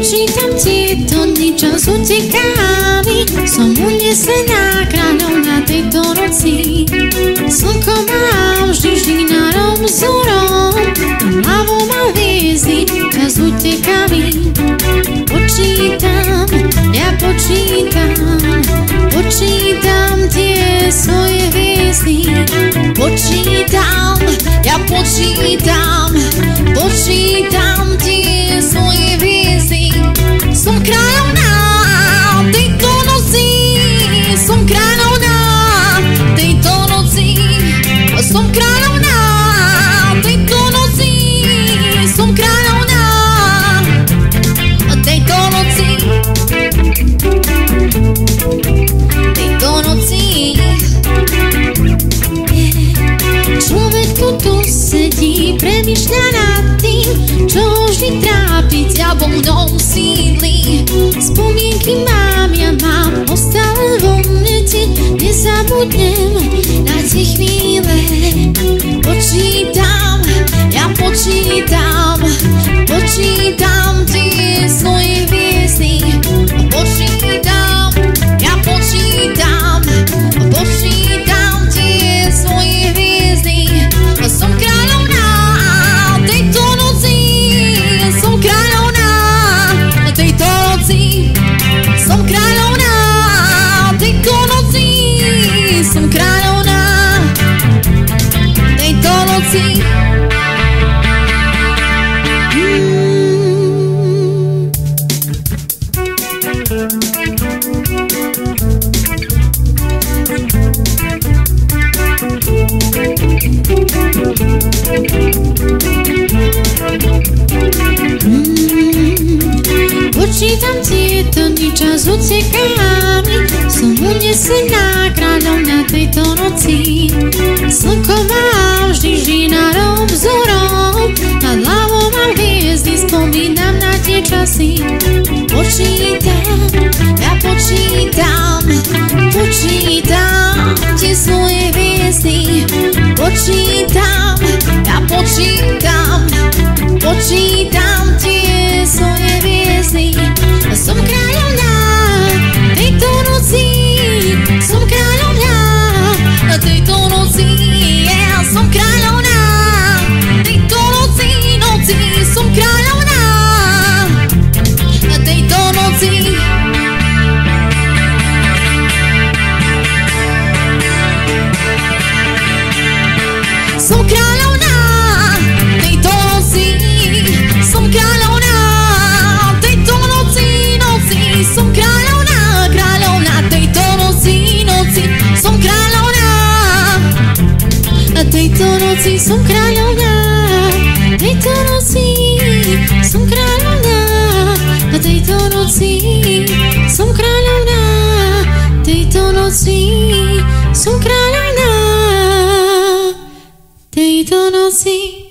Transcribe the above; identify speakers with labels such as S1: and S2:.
S1: Počítam tieto dni, čas uteká mi. Som unesená kráľovna tejto noci. Slnko mám vždy nárom vzorom, hlavou mám hviezdy, čas uteká mi. Počítam, ja počítam tie svoje hviezdy. Počítam, ja počítam tie svoje hviezdy. Som kráľovná tejto noci, som kráľovná tejto noci, som kráľovná tejto noci, som kráľovná tejto noci, tejto noci. Človek tu sedí, premýšľa nad tým, čo vždy trápiť alebo mnou sídli. Spomienky mám, ja mám ostále vo mne, nezabudnem na tie chvíle. Počítam, ja počítam tie svoje hviezdy. Počítam, ja počítam tie svoje hviezdy. Som kráľovná tejto noci, som kráľovná tejto noci, som kráľovná tejto noci, som kráľovná tejto noci. Počítam tieto dni, čas uteká mi. Som unesená kráľovna tejto noci. Slnko mám vždy nárom vzorom, nad hlavou mám hviezdy, spomínam na tie časy. Počítam, ja počítam tie svoje hviezdy. Počítam, ja počítam tie svoje hviezdy. Som kráľovná tejto noci, som kráľovná tejto noci, yeah. Som kráľovná tejto noci, som kráľovná tejto noci. Som kráľovná tejto noci, som kráľovná tejto noci, som kráľovná tejto noci, som kráľovná tejto noci, som kráľovná tejto noci, som kráľovná tejto noci, som kráľovná tejto noci, som kráľovná tejto noci.